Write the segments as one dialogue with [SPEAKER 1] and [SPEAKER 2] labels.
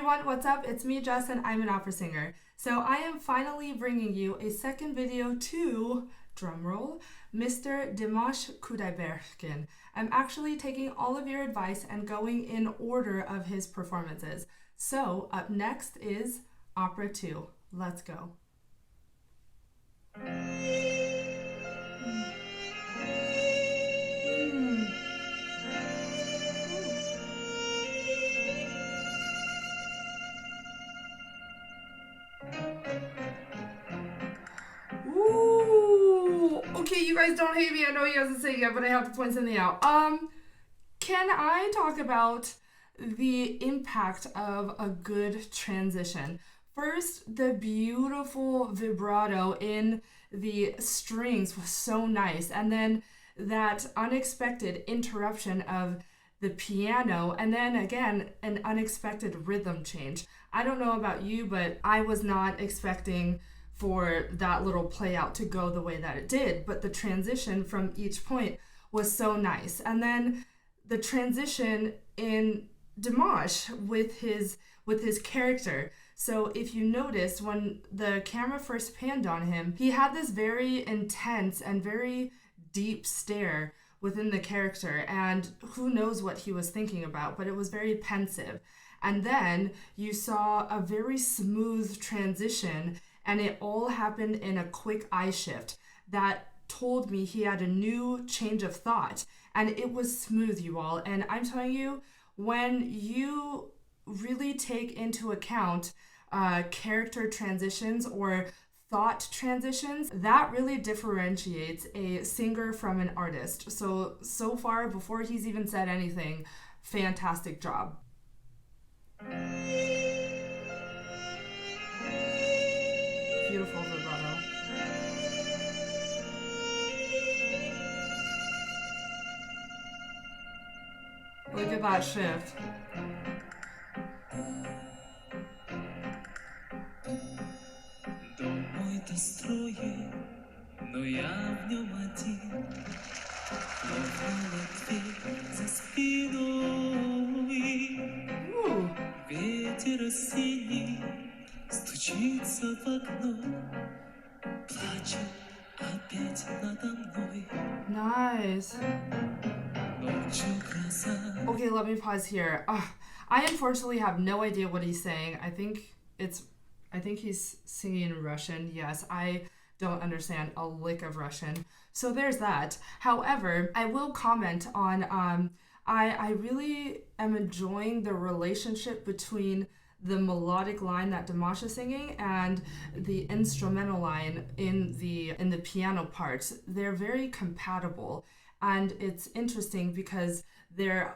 [SPEAKER 1] everyone, what's up? It's me, Jess, and I'm an opera singer. So I am finally bringing you a second video to, drumroll, Mr. Dimash Kudaibergen. I'm actually taking all of your advice and going in order of his performances. So up next is Opera 2. Let's go. Okay, you guys don't hate me. I know he hasn't said yet, but I have to point something out. Can I talk about the impact of a good transition? First, the beautiful vibrato in the strings was so nice, and then that unexpected interruption of the piano, and then again, an unexpected rhythm change. I don't know about you, but I was not expecting for that little play out to go the way that it did, but the transition from each point was so nice. And then the transition in Dimash with his character. So if you noticed, when the camera first panned on him, he had this very intense and very deep stare within the character, and who knows what he was thinking about, but it was very pensive. And then you saw a very smooth transition, and it all happened in a quick eye shift that told me he had a new change of thought. And it was smooth, you all. And I'm telling you, when you really take into account character transitions or thought transitions, that really differentiates a singer from an artist. So far, before he's even said anything, fantastic job. Beautiful vibrato. Look at that shift. Nice. Okay, let me pause here. I unfortunately have no idea what he's saying. I think he's singing in Russian. Yes, I don't understand a lick of Russian. So there's that. However, I will comment on I really am enjoying the relationship between the melodic line that Dimash is singing and the instrumental line in the piano parts. They're very compatible, and it's interesting because they're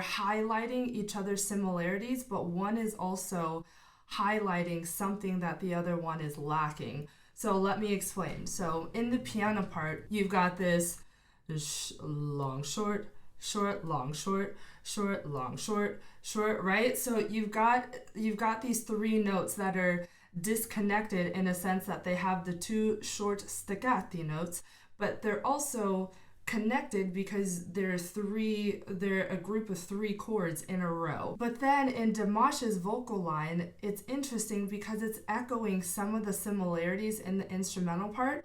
[SPEAKER 1] highlighting each other's similarities, but one is also highlighting something that the other one is lacking. So let me explain. So in the piano part, you've got this long, short, short, long, short, short, long, short, short, right? So you've got these three notes that are disconnected in a sense that they have the two short staccati notes, but they're also connected because they're a group of three chords in a row. But then in Dimash's vocal line, it's interesting because it's echoing some of the similarities in the instrumental part,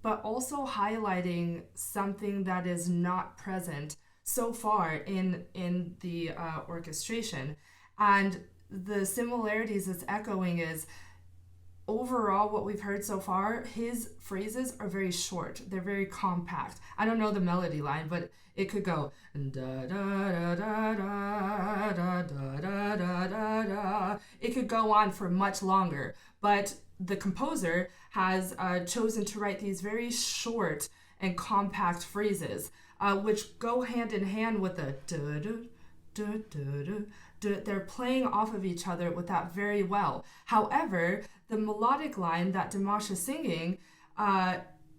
[SPEAKER 1] but also highlighting something that is not present so far in the orchestration. And the similarities it's echoing is, overall, what we've heard so far, his phrases are very short. They're very compact. I don't know the melody line, but it could go da da da da da da da da da da. It could go on for much longer, but the composer has chosen to write these very short and compact phrases, which go hand in hand with the da da da da da. They're playing off of each other with that very well. However, the melodic line that Dimash is singing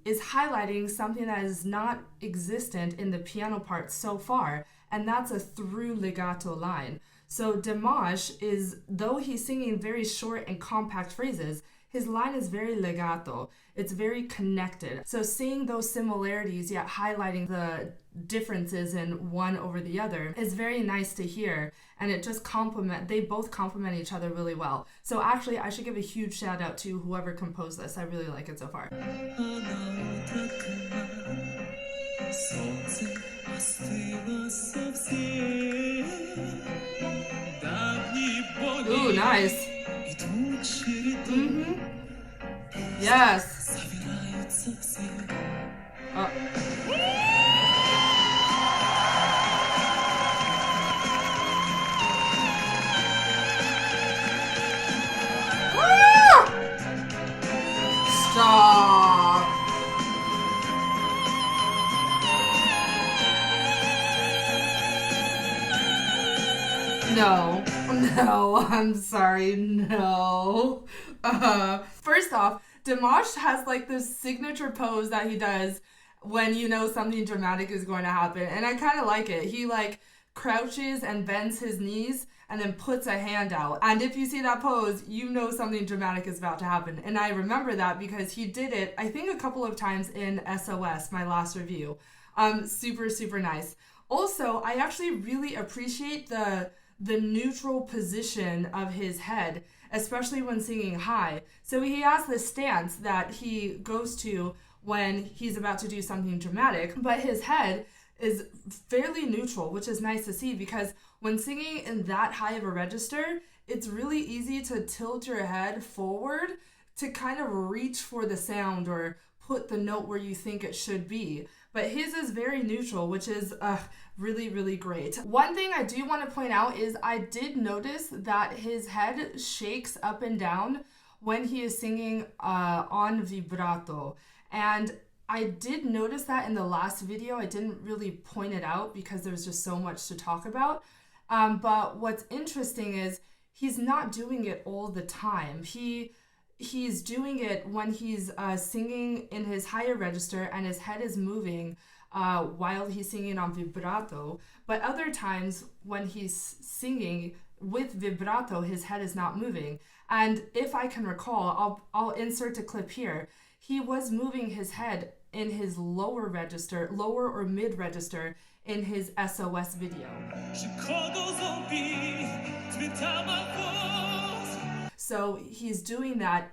[SPEAKER 1] is highlighting something that is not existent in the piano part so far, and that's a through legato line. So Dimash is, though he's singing very short and compact phrases, his line is very legato. It's very connected. So seeing those similarities yet highlighting the differences in one over the other is very nice to hear, and it just they both complement each other really well. So actually I should give a huge shout out to whoever composed this. I really like it so far. Ooh, nice. Yes. Stop. No, I'm sorry, no. First off, Dimash has like this signature pose that he does when you know something dramatic is going to happen, and I kind of like it. He like crouches and bends his knees and then puts a hand out, and if you see that pose, you know something dramatic is about to happen. And I remember that because he did it, I think, a couple of times in SOS, my last review. Super nice. Also, I actually really appreciate the neutral position of his head, especially when singing high. So he has this stance that he goes to when he's about to do something dramatic, but his head is fairly neutral, which is nice to see, because when singing in that high of a register, it's really easy to tilt your head forward to kind of reach for the sound or put the note where you think it should be. But his is very neutral, which is really great. One thing I do want to point out is I did notice that his head shakes up and down when he is singing on vibrato. And I did notice that in the last video. I didn't really point it out because there's just so much to talk about. But what's interesting is he's not doing it all the time. He's doing it when he's singing in his higher register and his head is moving while he's singing on vibrato. But other times when he's singing with vibrato, his head is not moving. And if I can recall, I'll insert a clip here. He was moving his head in his lower or mid register in his SOS video. So he's doing that,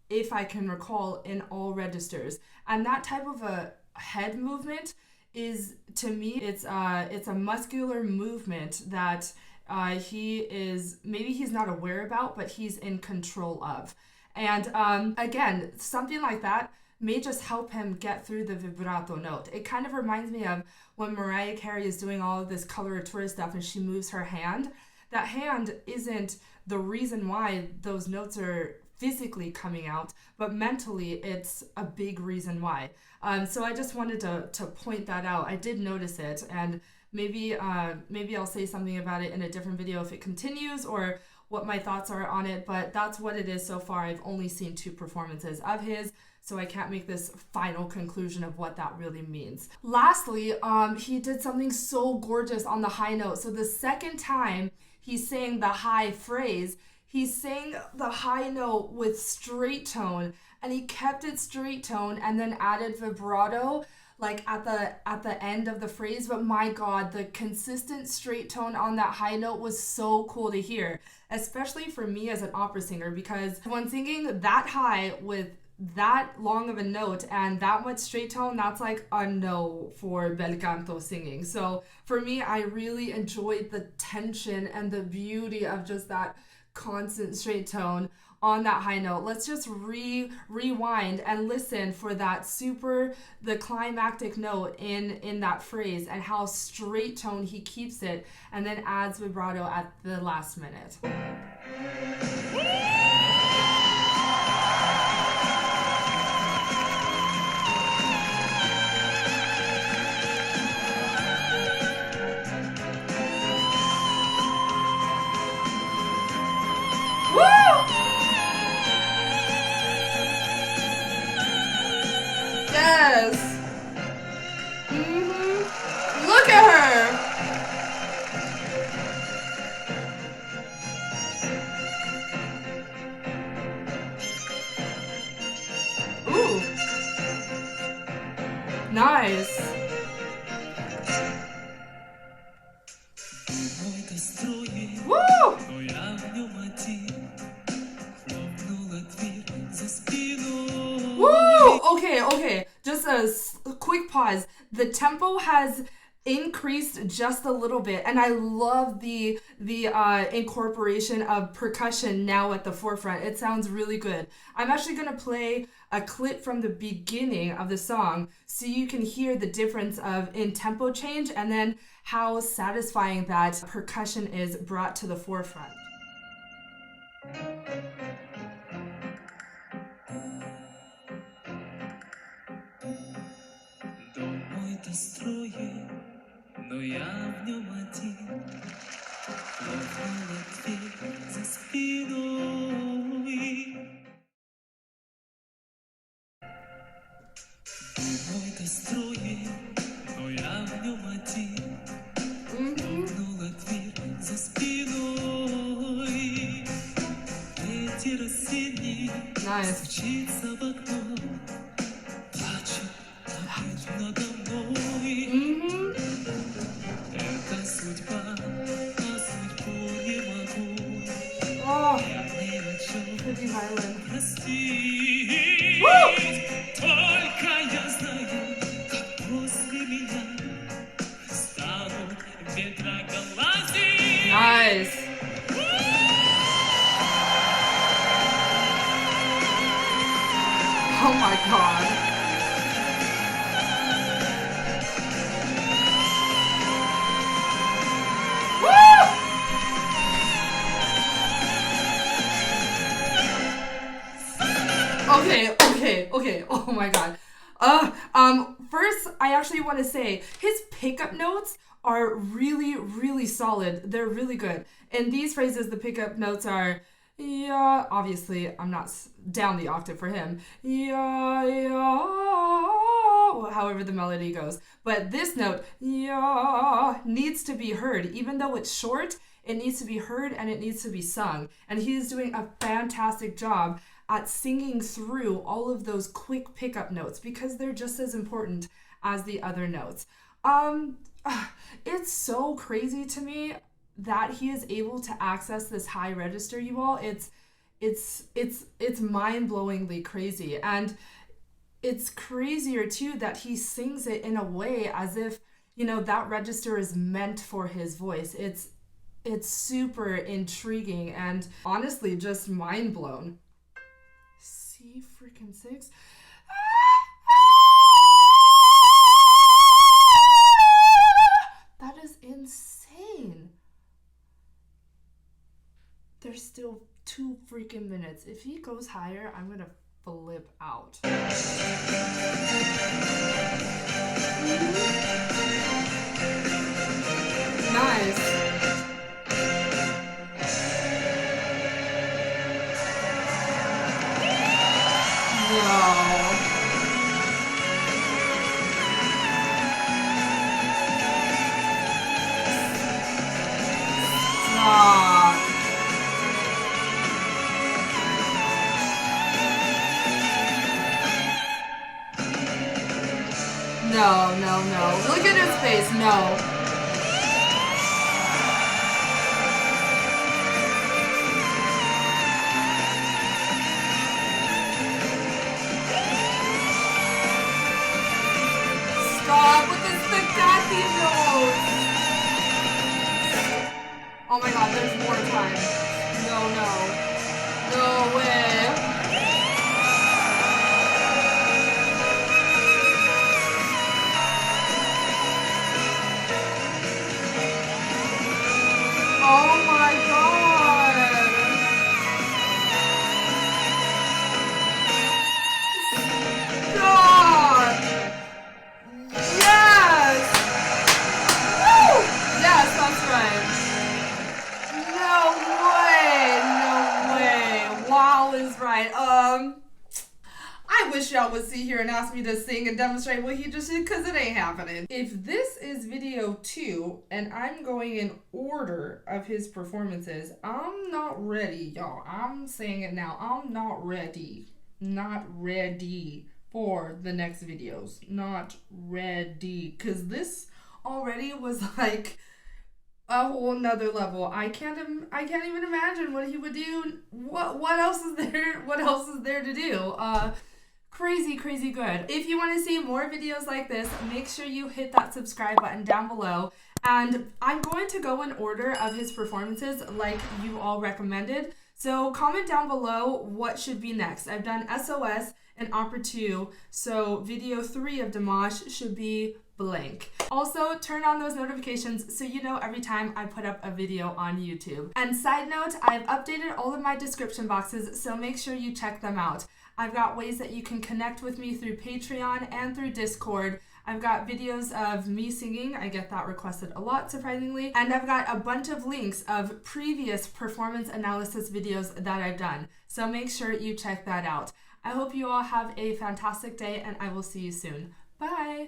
[SPEAKER 1] if I can recall, in all registers. And that type of a head movement is, to me, it's a muscular movement that maybe he's not aware about, but he's in control of. And again, something like that may just help him get through the vibrato note. It kind of reminds me of when Mariah Carey is doing all of this coloratura stuff and she moves her hand. That hand isn't the reason why those notes are physically coming out, but mentally it's a big reason why. So I just wanted to point that out. I did notice it, and maybe I'll say something about it in a different video if it continues, or what my thoughts are on it, but that's what it is so far. I've only seen 2 performances of his, so I can't make this final conclusion of what that really means. Lastly, he did something so gorgeous on the high note. So the second time he sang the high phrase, he sang the high note with straight tone, and he kept it straight tone and then added vibrato like at the end of the phrase. But my God, the consistent straight tone on that high note was so cool to hear, especially for me as an opera singer, because when singing that high with that long of a note and that much straight tone, that's like a no for bel canto singing. So for me, I really enjoyed the tension and the beauty of just that constant straight tone on that high note. Let's just rewind and listen for that the climactic note in that phrase, and how straight tone he keeps it and then adds vibrato at the last minute. Yes. Look at her. Ooh. Nice. Okay, just a quick pause. The tempo has increased just a little bit, and I love the incorporation of percussion now at the forefront. It sounds really good. I'm actually gonna play a clip from the beginning of the song so you can hear the difference of in tempo change and then how satisfying that percussion is brought to the forefront.
[SPEAKER 2] Но я в нем один, хлопнула дверь за спиной. Мой-то строен, но я в нем один, хлопнула дверь за спиной. Ветер осенний стучится в окно, плачет опять надо мной. Судьба, а судьбу не могу. Я ни о чем простить. Только я знаю, как после меня станут ветроголовые.
[SPEAKER 1] Nice. Oh my god. Okay. Oh my god. First, I actually want to say his pickup notes are really, really solid. They're really good. In these phrases, the pickup notes are, yeah, obviously, I'm not down the octave for him. Yeah, however the melody goes. But this note, yeah, needs to be heard. Even though it's short, it needs to be heard and it needs to be sung. And he's doing a fantastic job at singing through all of those quick pickup notes because they're just as important as the other notes. It's so crazy to me that he is able to access this high register, you all. It's mind-blowingly crazy. And it's crazier too that he sings it in a way as if, you know, that register is meant for his voice. It's super intriguing and honestly just mind blown. C freaking 6. That is insane. There's still 2 freaking minutes. If he goes higher, I'm gonna flip out. Nice. No. Look at his face. No. Stop with the staccato notes. Oh my god, there's more time. No way. Oh my god! Stop! Yes! Woo! Yes, that's right. No way. Wow is right. I wish y'all would see here and ask me to sing and demonstrate what he just did, because it ain't happening. If this is video 2 and I'm going in order of his performances, I'm not ready, y'all. I'm saying it now. I'm not ready. Not ready for the next videos. Not ready. Because this already was like a whole nother level. I can't even imagine what he would do. What else is there? What else is there to do? crazy, crazy good. If you want to see more videos like this, make sure you hit that subscribe button down below. And I'm going to go in order of his performances like you all recommended. So comment down below what should be next. I've done SOS and Opera 2, so video 3 of Dimash should be blank. Also, turn on those notifications so you know every time I put up a video on YouTube. And side note, I've updated all of my description boxes, so make sure you check them out. I've got ways that you can connect with me through Patreon and through Discord. I've got videos of me singing, I get that requested a lot surprisingly, and I've got a bunch of links of previous performance analysis videos that I've done, so make sure you check that out. I hope you all have a fantastic day and I will see you soon. Bye!